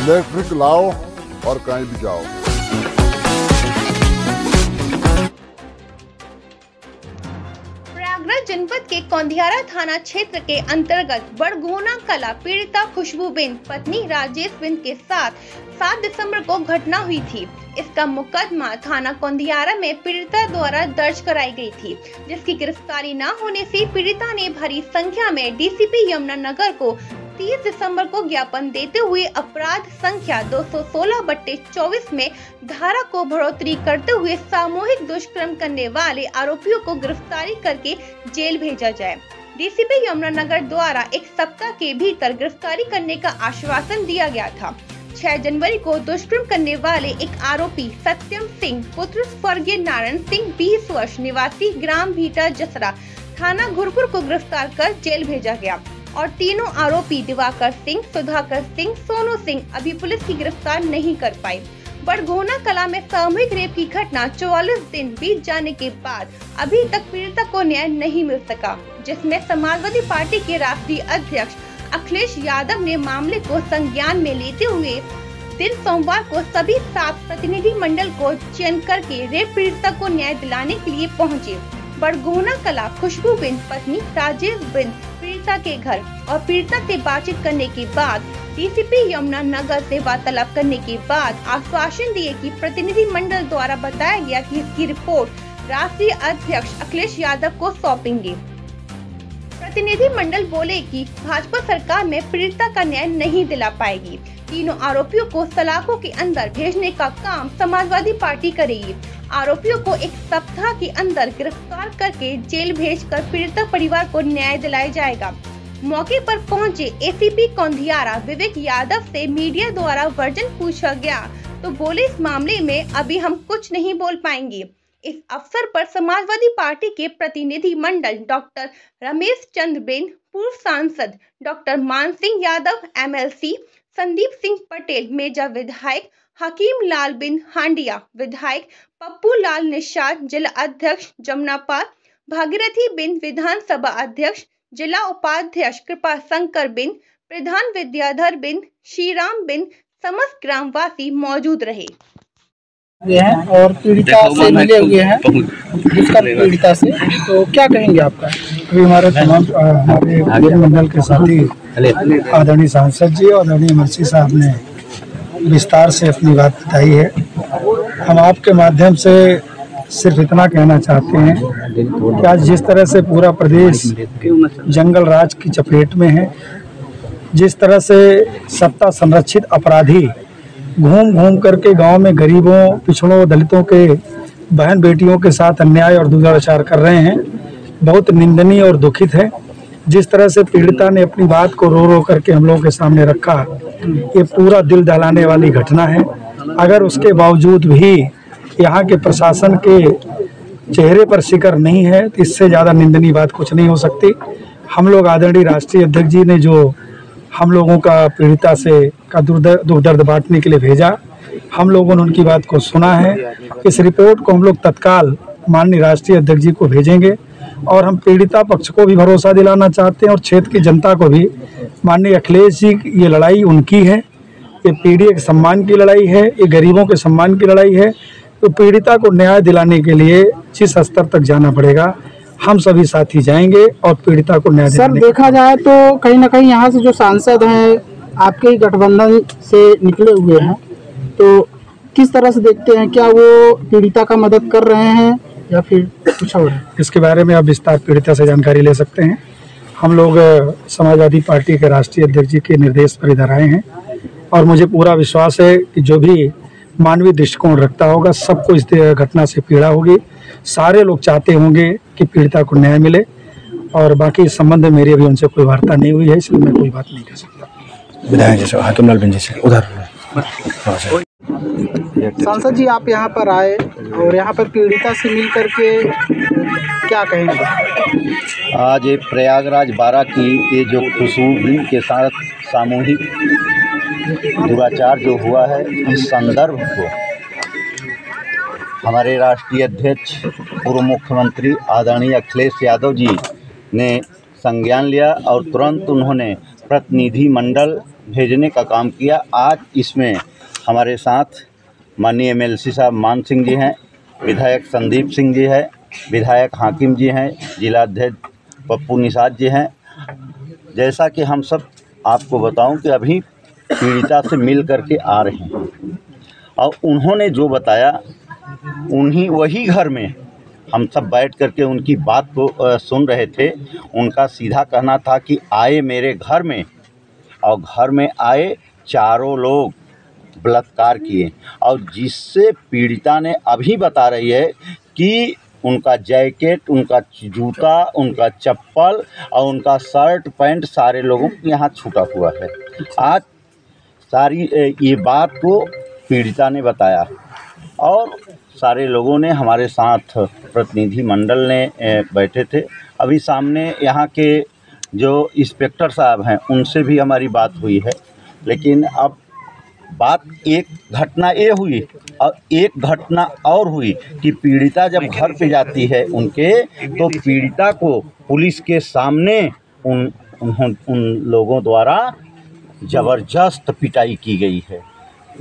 Electric लाओ और कहीं भी जाओ। प्रयागराज जनपद के कौंधियारा थाना क्षेत्र के अंतर्गत बड़गोना कला पीड़िता खुशबूबिन पत्नी राजेश बिन के साथ 7 दिसंबर को घटना हुई थी। इसका मुकदमा थाना कौंधियारा में पीड़िता द्वारा दर्ज कराई गई थी, जिसकी गिरफ्तारी न होने से पीड़िता ने भारी संख्या में डीसीपी यमुनानगर को 30 दिसंबर को ज्ञापन देते हुए अपराध संख्या 216/24 में धारा को बढ़ोतरी करते हुए सामूहिक दुष्कर्म करने वाले आरोपियों को गिरफ्तारी करके जेल भेजा जाए। डीसीपी यमुनानगर द्वारा 1 सप्ताह के भीतर गिरफ्तारी करने का आश्वासन दिया गया था। 6 जनवरी को दुष्कर्म करने वाले एक आरोपी सत्यम सिंह पुत्र स्वर्गीय नारायण सिंह 20 वर्ष निवासी ग्राम भीटा जसरा थाना घुरपुर को गिरफ्तार कर जेल भेजा गया और तीनों आरोपी दिवाकर सिंह, सुधाकर सिंह, सोनू सिंह अभी पुलिस की गिरफ्तार नहीं कर पाई। बड़गोना कला में सामूहिक रेप की घटना 44 दिन बीत जाने के बाद अभी तक पीड़िता को न्याय नहीं मिल सका, जिसमें समाजवादी पार्टी के राष्ट्रीय अध्यक्ष अखिलेश यादव ने मामले को संज्ञान में लेते हुए दिन सोमवार को सभी 7 प्रतिनिधि मंडल को चयन करके रेप पीड़िता को न्याय दिलाने के लिए पहुंचे। बड़गोना कला खुशबूबिन पत्नी राजेश बिन पीड़िता के घर और पीड़िता से बातचीत करने के बाद डीसीपी यमुनानगर से वार्तालाप करने के बाद आश्वासन दिए कि प्रतिनिधि मंडल द्वारा बताया गया कि इसकी रिपोर्ट राष्ट्रीय अध्यक्ष अखिलेश यादव को सौंपेंगे। प्रतिनिधि मंडल बोले कि भाजपा सरकार में पीड़िता का न्याय नहीं दिला पाएगी। तीनों आरोपियों को सलाखों के अंदर भेजने का काम समाजवादी पार्टी करेगी। आरोपियों को 1 सप्ताह के अंदर गिरफ्तार करके जेल भेजकर पीड़िता परिवार को न्याय दिलाया जाएगा। मौके पर पहुंचे एसीपी कौंधियारा विवेक यादव से मीडिया द्वारा वर्जन पूछा गया तो बोले इस मामले में अभी हम कुछ नहीं बोल पाएंगे। इस अवसर पर समाजवादी पार्टी के प्रतिनिधि मंडल डॉक्टर रमेश चंद्र बिन, पूर्व सांसद डॉक्टर मान सिंह यादव एमएलसी, संदीप सिंह पटेल मेजा विधायक, हकीम लाल बिन हांडिया विधायक, पप्पू लाल निषाद जिला अध्यक्ष जमुनापाल, भागीरथी बिन विधानसभा अध्यक्ष, जिला उपाध्यक्ष कृपा शंकर बिन, प्रधान विद्याधर बिन, श्रीराम बिन समस्त ग्रामवासी मौजूद रहे और पीड़िता से मिले हुए हैं दुष्कर्म पीड़िता से। तो क्या कहेंगे आपका? अभी हमारे तमाम हमारे मंडल के साथी आदरणीय सांसद जी और आदरणीय एमएलसी साहब ने विस्तार से अपनी बात बताई है। हम आपके माध्यम से सिर्फ इतना कहना चाहते हैं कि आज जिस तरह से पूरा प्रदेश जंगल राज की चपेट में है, जिस तरह से सत्ता संरक्षित अपराधी घूम घूम करके गांव में गरीबों, पिछड़ों, दलितों के बहन बेटियों के साथ अन्याय और दुराचार कर रहे हैं, बहुत निंदनीय और दुखित है। जिस तरह से पीड़िता ने अपनी बात को रो रो करके हम लोगों के सामने रखा, ये पूरा दिल दहलाने वाली घटना है। अगर उसके बावजूद भी यहाँ के प्रशासन के चेहरे पर शिकर नहीं है तो इससे ज़्यादा निंदनीय बात कुछ नहीं हो सकती। हम लोग आदरणीय राष्ट्रीय अध्यक्ष जी ने जो हम लोगों का पीड़िता से का दुख दर्द बांटने के लिए भेजा, हम लोगों ने उनकी बात को सुना है। इस रिपोर्ट को हम लोग तत्काल माननीय राष्ट्रीय अध्यक्ष जी को भेजेंगे और हम पीड़िता पक्ष को भी भरोसा दिलाना चाहते हैं और क्षेत्र की जनता को भी। माननीय अखिलेश जी, ये लड़ाई उनकी है, ये पीढ़ी के सम्मान की लड़ाई है, ये गरीबों के सम्मान की लड़ाई है। तो पीड़िता को न्याय दिलाने के लिए जिस स्तर तक जाना पड़ेगा हम सभी साथी जाएंगे और पीड़िता को न्याय सर, देखा जाए तो कहीं ना कहीं यहाँ से जो सांसद हैं आपके ही गठबंधन से निकले हुए हैं, तो किस तरह से देखते हैं? क्या वो पीड़िता का मदद कर रहे हैं या फिर कुछ और? इसके बारे में आप विस्तार पीड़िता से जानकारी ले सकते हैं। हम लोग समाजवादी पार्टी के राष्ट्रीय अध्यक्ष जी के निर्देश पर इधर आए हैं और मुझे पूरा विश्वास है कि जो भी मानवीय दृष्टिकोण रखता होगा सबको इस घटना से पीड़ा होगी। सारे लोग चाहते होंगे कि पीड़िता को न्याय मिले और बाकी इस संबंध में मेरी अभी उनसे कोई वार्ता नहीं हुई है, इसलिए मैं कोई बात नहीं कर सकता। विधायक जैसे हाकिम लाल बिन जैसे उधर सांसद जी आप यहाँ पर आए और यहाँ पर पीड़िता से मिल करके क्या कहेंगे? आज ये प्रयागराज 12 की ये जो खुशबूबिन के साथ सामूहिक दुराचार जो हुआ है, इस संदर्भ को हमारे राष्ट्रीय अध्यक्ष पूर्व मुख्यमंत्री आदरणीय अखिलेश यादव जी ने संज्ञान लिया और तुरंत उन्होंने प्रतिनिधि मंडल भेजने का काम किया। आज इसमें हमारे साथ माननीय MLC साहब मान सिंह जी हैं, विधायक संदीप सिंह जी हैं, विधायक हाकिम जी हैं, जिला अध्यक्ष पप्पू निषाद जी हैं। जैसा कि हम सब आपको बताऊं कि अभी पीड़िता से मिल करके आ रहे हैं और उन्होंने जो बताया वही घर में हम सब बैठ करके उनकी बात को सुन रहे थे। उनका सीधा कहना था कि आए मेरे घर में और घर में आए चारों लोग बलात्कार किए और जिससे पीड़िता ने अभी बता रही है कि उनका जैकेट, उनका जूता, उनका चप्पल और उनका शर्ट पैंट सारे लोगों को यहाँ छूटा हुआ है। आज सारी ये बात को पीड़िता ने बताया और सारे लोगों ने हमारे साथ प्रतिनिधि मंडल ने बैठे थे। अभी सामने यहाँ के जो इंस्पेक्टर साहब हैं उनसे भी हमारी बात हुई है, लेकिन अब बात एक घटना ये हुई और एक घटना और हुई कि पीड़िता जब घर पे जाती है उनके, तो पीड़िता को पुलिस के सामने उन लोगों द्वारा ज़बरदस्त पिटाई की गई है,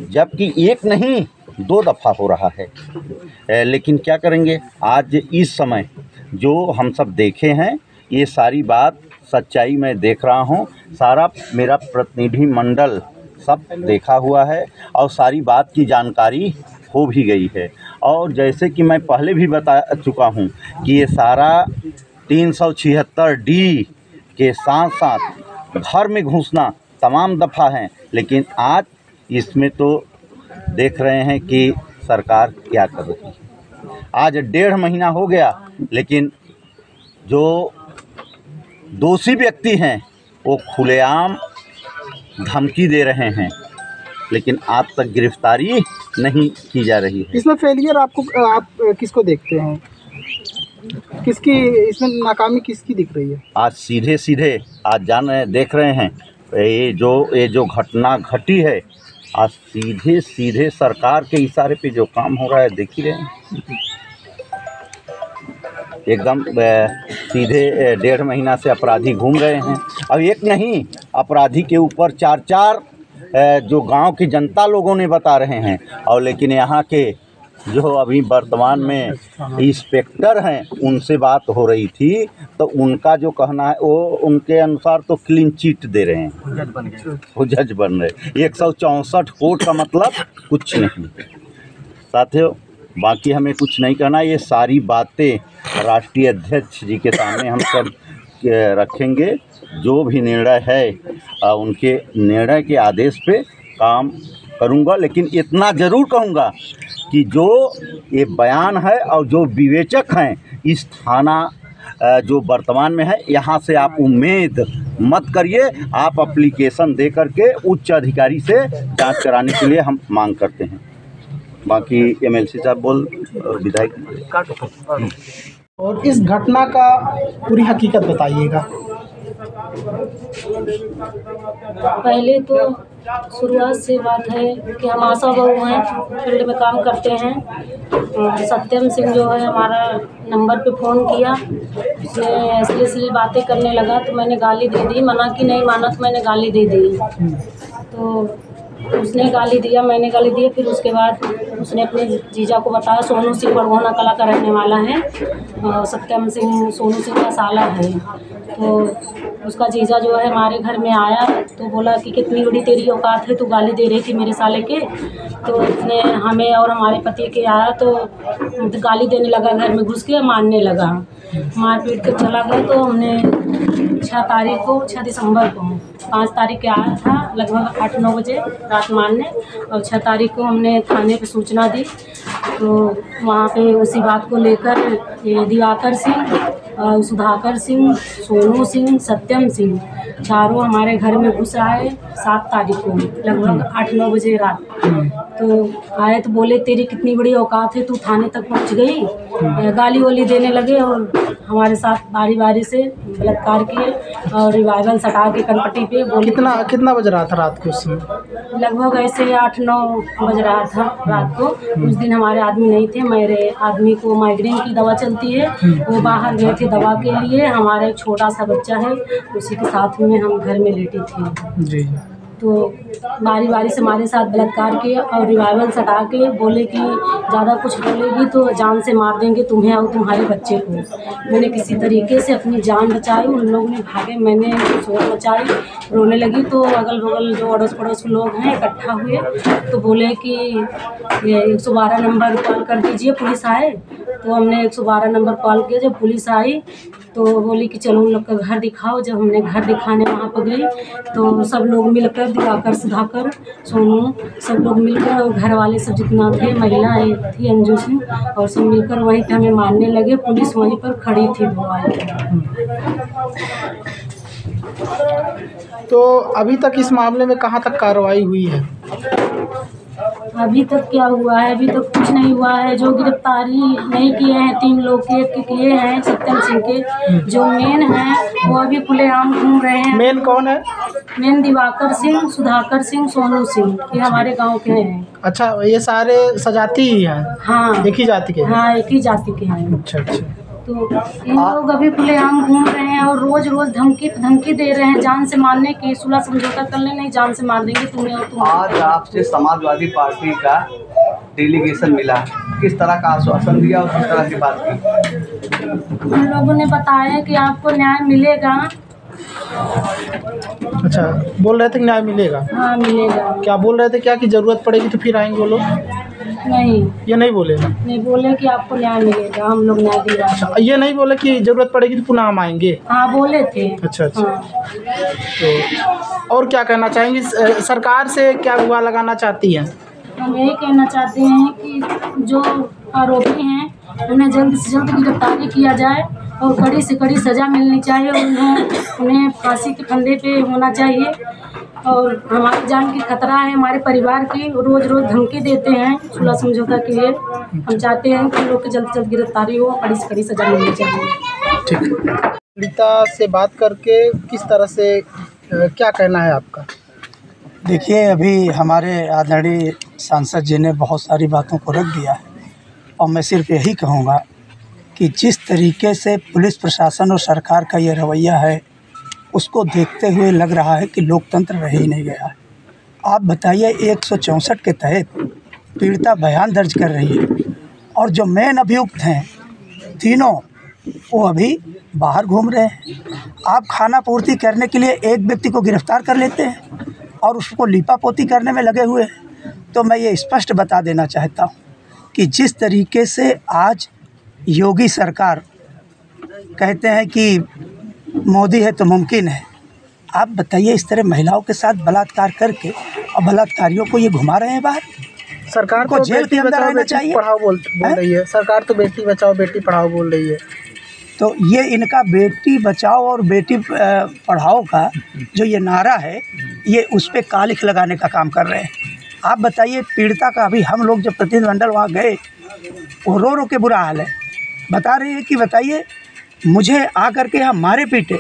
जबकि एक नहीं 2 दफ़ा हो रहा है। लेकिन क्या करेंगे, आज इस समय जो हम सब देखे हैं ये सारी बात सच्चाई मैं देख रहा हूँ। सारा मेरा प्रतिनिधि मंडल सब देखा हुआ है और सारी बात की जानकारी हो भी गई है। और जैसे कि मैं पहले भी बता चुका हूँ कि ये सारा 376D के साथ साथ घर में घुसना तमाम दफ़ा हैं, लेकिन आज इसमें तो देख रहे हैं कि सरकार क्या कर रही है। आज 1.5 महीना हो गया, लेकिन जो दोषी व्यक्ति हैं वो खुलेआम धमकी दे रहे हैं, लेकिन आज तक गिरफ्तारी नहीं की जा रही है। इसमें फेलियर आप किसको देखते हैं? किसकी इसमें नाकामी किसकी दिख रही है? आज सीधे आज देख रहे हैं ये जो घटना घटी है, आज सीधे सरकार के इशारे पे जो काम हो रहा है देख ही रहे हैं। एकदम सीधे 1.5 महीना से अपराधी घूम रहे हैं। अब एक नहीं, अपराधी के ऊपर 4 जो गांव की जनता लोगों ने बता रहे हैं। और लेकिन यहाँ के जो अभी वर्तमान में इंस्पेक्टर हैं उनसे बात हो रही थी, तो उनका जो कहना है वो उनके अनुसार तो क्लीन चिट दे रहे हैं, वो जज बन रहे। 164 कोर्ट का मतलब कुछ नहीं। साथियों, बाकी हमें कुछ नहीं कहना। ये सारी बातें राष्ट्रीय अध्यक्ष जी के सामने हम सब रखेंगे। जो भी निर्णय है उनके निर्णय के आदेश पे काम करूँगा, लेकिन इतना ज़रूर कहूँगा कि जो ये बयान है और जो विवेचक हैं इस थाना जो वर्तमान में है, यहाँ से आप उम्मीद मत करिए। आप एप्लीकेशन दे करके उच्च अधिकारी से जांच कराने के लिए हम मांग करते हैं। बाकी MLC साहब विधायक। और इस घटना का पूरी हकीकत बताइएगा। पहले तो शुरुआत से बात है कि हम आशा बहू हैं, फील्ड में काम करते हैं। सत्यम सिंह जो है हमारा नंबर पे फ़ोन किया, उसने ऐसी बातें करने लगा तो मैंने गाली दे दी। मना की नहीं माना तो मैंने गाली दे दी। तो उसने गाली दिया, मैंने गाली दी। फिर उसके बाद उसने अपने जीजा को बताया। सोनू सिंह बड़गोना कला का रहने वाला है, सत्यम सिंह सोनू सिंह का साला है। तो उसका जीजा जो है हमारे घर में आया तो बोला कि कितनी बड़ी तेरी औकात है, तू गाली दे रही थी मेरे साले के। तो उसने हमें और हमारे पति के आया तो गाली देने लगा, घर में घुस के मारने लगा, मार पीट कर चला गया। तो हमने 6 दिसंबर को 5 तारीख के आया था लगभग 8-9 बजे रात मारने, और 6 तारीख को हमने थाने पे सूचना दी। तो वहाँ पे उसी बात को लेकर ये दिवाकर सिंह, सुधाकर सिंह, सोनू सिंह, सत्यम सिंह चारों हमारे घर में घुस आए 7 तारीख को लगभग 8-9 बजे रात। तो आए तो बोले तेरी कितनी बड़ी औकात है, तू थाने तक पहुंच गई। गाली वाली देने लगे और हमारे साथ बारी बारी से बलात्कार किए और रिवाइवल सटा के कनपट्टी पे बोले। कितना बज रहा था रात को? उस समय लगभग ऐसे 8-9 बज रहा था रात को। उस दिन हमारे आदमी नहीं थे, मेरे आदमी को माइग्रेन की दवा चलती है, वो बाहर गए थे दवा के लिए। हमारा एक छोटा सा बच्चा है, उसी के साथ में हम घर में लेटे थे। जी। तो बारी बारी से हमारे साथ बलात्कार किया और रिवाइवल सटा के बोले कि ज़्यादा कुछ बोलेगी तो जान से मार देंगे तुम्हें और तुम्हारे बच्चे को। मैंने किसी तरीके से अपनी जान बचाई, उन लोगों ने भागे, मैंने शोर मचाई, रोने लगी तो अगल बगल जो अड़ोस पड़ोस के लोग हैं इकट्ठा हुए तो बोले कि ये 112 नंबर कॉल कर दीजिए, पुलिस आए। तो हमने 112 नंबर कॉल किया। जब पुलिस आई तो बोली कि चलो उन लोग का घर दिखाओ। जब हमने घर दिखाने वहाँ पर गई तो सब लोग मिलकर, दिवाकर, सुधाकर, सोनू, सब लोग मिलकर और घर वाले सब जितना थे, महिला थी अंजू सिंह, और सब मिलकर वहीं पे हमें मारने लगे। पुलिस वहीं पर खड़ी थी तो अभी तक इस मामले में कहाँ तक कार्रवाई हुई है? अभी तक क्या हुआ है? अभी तक कुछ नहीं हुआ है। जो गिरफ्तारी नहीं किए हैं 3 लोग के किए हैं सत्यम सिंह के, जो मेन हैं वो अभी खुलेआम घूम रहे हैं। मेन कौन है? मेन दिवाकर सिंह, सुधाकर सिंह, सोनू सिंह, ये हमारे गांव के हैं। अच्छा, ये सारे सजाती ही हैं? हाँ, एक ही जाति के? हाँ, एक ही जाति के हैं। अच्छा अच्छा। तो इन लोग अभी खुलेआम घूम रहे हैं और रोज रोज धमकी दे रहे हैं जान से मारने की। सुलह समझौता कर ले, नहीं जान से मार देंगे तुम्हें और तुम्हें। आज आपसे समाजवादी पार्टी का डेलीगेशन मिला, किस तरह का आश्वासन दिया और किस तरह की बात की? उन लोगों ने बताया कि आपको न्याय मिलेगा। अच्छा, बोल रहे थे कि न्याय मिलेगा? हाँ, मिलेगा। क्या बोल रहे थे क्या कि जरूरत पड़ेगी तो फिर आएंगे वो लोग? नहीं, ये नहीं बोले? नहीं बोले कि आपको न्याय मिलेगा, हम लोग न्याय दिलवाएंगे। अच्छा, ये नहीं बोले कि जरूरत पड़ेगी तो पुनः हम आएंगे? हाँ, बोले थे। अच्छा अच्छा। हाँ। तो और क्या कहना चाहेंगी? सरकार से क्या गुहार लगाना चाहती हैं? हम यही कहना चाहते हैं कि जो आरोपी हैं उन्हें जल्द से जल्द गिरफ्तारी किया जाए और कड़ी से कड़ी सज़ा मिलनी चाहिए। उन्हें फांसी के फंदे पे होना चाहिए। और हमारी जान की खतरा है, हमारे परिवार की। रोज़ रोज़ धमकी देते हैं सुलह समझौता के लिए। हम चाहते हैं कि लोग की जल्द से जल्द गिरफ्तारी हो, कड़ी से कड़ी सज़ा मिलनी चाहिए। ठीक। पीड़िता से बात करके किस तरह से क्या कहना है आपका? देखिए, अभी हमारे आदरणीय सांसद जी ने बहुत सारी बातों को रख दिया है और मैं सिर्फ यही कहूँगा कि जिस तरीके से पुलिस प्रशासन और सरकार का ये रवैया है उसको देखते हुए लग रहा है कि लोकतंत्र रह ही नहीं गया है। आप बताइए, 164 के तहत पीड़िता बयान दर्ज कर रही है और जो मेन अभियुक्त हैं तीनों वो अभी बाहर घूम रहे हैं। आप खाना पूर्ति करने के लिए एक व्यक्ति को गिरफ्तार कर लेते हैं और उसको लीपापोती करने में लगे हुए हैं। तो मैं ये स्पष्ट बता देना चाहता हूँ कि जिस तरीके से आज योगी सरकार कहते हैं कि मोदी है तो मुमकिन है, आप बताइए इस तरह महिलाओं के साथ बलात्कार करके और बलात्कारियों को ये घुमा रहे हैं बाहर। सरकार को जेल के अंदर रहना चाहिए। पढ़ाओ बोल रही है सरकार, तो बेटी बचाओ बेटी पढ़ाओ बोल रही है। तो ये इनका बेटी बचाओ और बेटी पढ़ाओ का जो ये नारा है, ये उस पर कालिख लगाने का काम कर रहे हैं। आप बताइए, पीड़िता का अभी हम लोग जब प्रतिनिधिमंडल वहाँ गए, वो रो रो के बुरा हाल है। बता रही है कि बताइए मुझे आकर के यहाँ मारे पीटे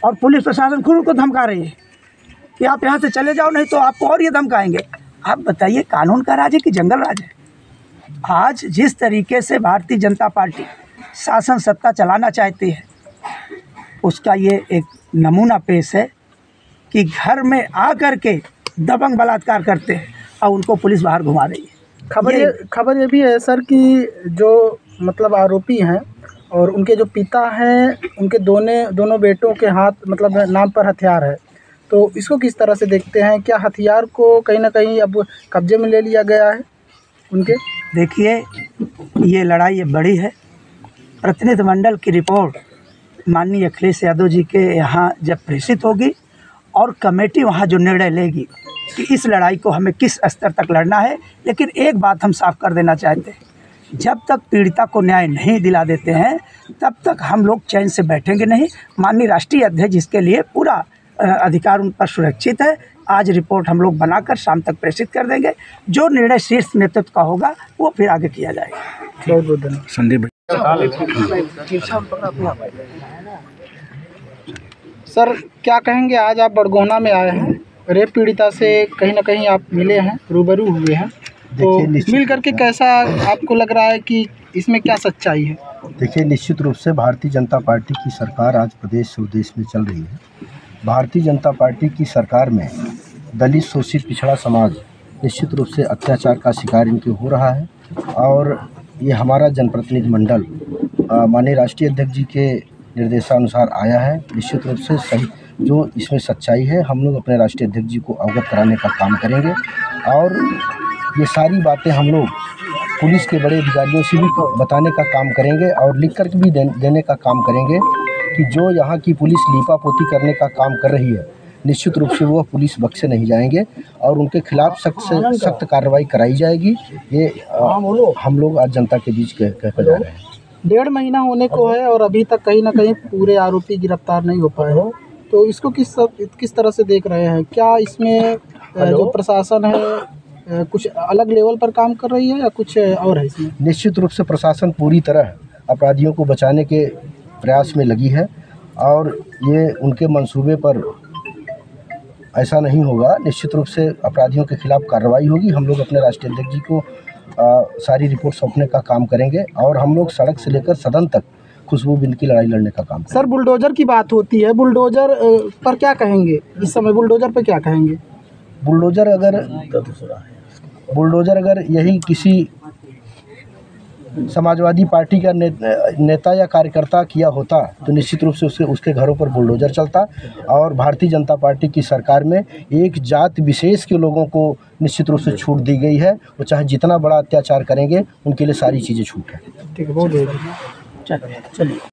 और पुलिस प्रशासन खुद उनको धमका रही है कि आप यहाँ से चले जाओ, नहीं तो आपको और ये धमकाएंगे। आप बताइए, कानून का राज है कि जंगल राज है? आज जिस तरीके से भारतीय जनता पार्टी शासन सत्ता चलाना चाहती है, उसका ये एक नमूना पेश है कि घर में आकर के दबंग बलात्कार करते हैं और उनको पुलिस बाहर घुमा रही है। खबर ये भी है सर कि जो मतलब आरोपी हैं और उनके जो पिता हैं, उनके दोनों बेटों के हाथ मतलब नाम पर हथियार है। तो इसको किस तरह से देखते हैं? क्या हथियार को कहीं ना कहीं अब कब्जे में ले लिया गया है उनके? देखिए, ये लड़ाई बड़ी है। प्रतिनिधिमंडल की रिपोर्ट माननीय अखिलेश यादव जी के यहाँ जब प्रेषित होगी और कमेटी वहाँ जो निर्णय लेगी कि इस लड़ाई को हमें किस स्तर तक लड़ना है, लेकिन एक बात हम साफ कर देना चाहते हैं, जब तक पीड़िता को न्याय नहीं दिला देते हैं तब तक हम लोग चैन से बैठेंगे नहीं। माननीय राष्ट्रीय अध्यक्ष जिसके लिए पूरा अधिकार उन पर सुरक्षित है, आज रिपोर्ट हम लोग बनाकर शाम तक प्रेषित कर देंगे। जो निर्णय शीर्ष नेतृत्व का होगा वो फिर आगे किया जाएगा। बहुत बहुत धन्यवाद। संदीप सर, क्या कहेंगे? आज आप बड़गोना में आए हैं, रेप पीड़िता से कहीं ना कहीं आप मिले हैं, रूबरू हुए हैं, तो मिल करके कैसा आपको लग रहा है कि इसमें क्या सच्चाई है? देखिए, निश्चित रूप से भारतीय जनता पार्टी की सरकार आज प्रदेश से देश में चल रही है। भारतीय जनता पार्टी की सरकार में दलित शोषित पिछड़ा समाज निश्चित रूप से अत्याचार का शिकार इनके हो रहा है और ये हमारा जनप्रतिनिधि मंडल माननीय राष्ट्रीय अध्यक्ष जी के निर्देशानुसार आया है। निश्चित रूप से सही जो इसमें सच्चाई है हम लोग अपने राष्ट्रीय अध्यक्ष जी को अवगत कराने का काम करेंगे और ये सारी बातें हम लोग पुलिस के बड़े अधिकारियों से भी बताने का काम करेंगे और लिख कर भी देने का काम करेंगे कि जो यहाँ की पुलिस लीपापोती करने का काम कर रही है निश्चित रूप से वो पुलिस बख्शे नहीं जाएंगे और उनके खिलाफ सख्त से सख्त कार्रवाई कराई जाएगी। ये हम लोग आज जनता के बीच कह कर जा रहे हैं। 1.5 महीना होने को है और अभी तक कहीं ना कहीं पूरे आरोपी गिरफ्तार नहीं हो पाए हैं, तो इसको किस तरह से देख रहे हैं? क्या इसमें जो प्रशासन है कुछ अलग लेवल पर काम कर रही है या कुछ और है इसमें? निश्चित रूप से प्रशासन पूरी तरह अपराधियों को बचाने के प्रयास में लगी है और ये उनके मंसूबे पर ऐसा नहीं होगा। निश्चित रूप से अपराधियों के खिलाफ कार्रवाई होगी। हम लोग अपने राष्ट्रीय अध्यक्ष जी को सारी रिपोर्ट सौंपने का काम करेंगे और हम लोग सड़क से लेकर सदन तक खुशबू बिंद की लड़ाई लड़ने का काम करेंगे। सर, बुलडोजर की बात होती है, बुलडोजर पर क्या कहेंगे इस समय? बुलडोजर पर क्या कहेंगे? बुलडोजर अगर यही किसी समाजवादी पार्टी का नेता या कार्यकर्ता किया होता तो निश्चित रूप से उसके घरों पर बुलडोजर चलता और भारतीय जनता पार्टी की सरकार में एक जात विशेष के लोगों को निश्चित रूप से छूट दी गई है। वो चाहे जितना बड़ा अत्याचार करेंगे उनके लिए सारी चीज़ें छूट है। ठीक है, बहुत चलिए।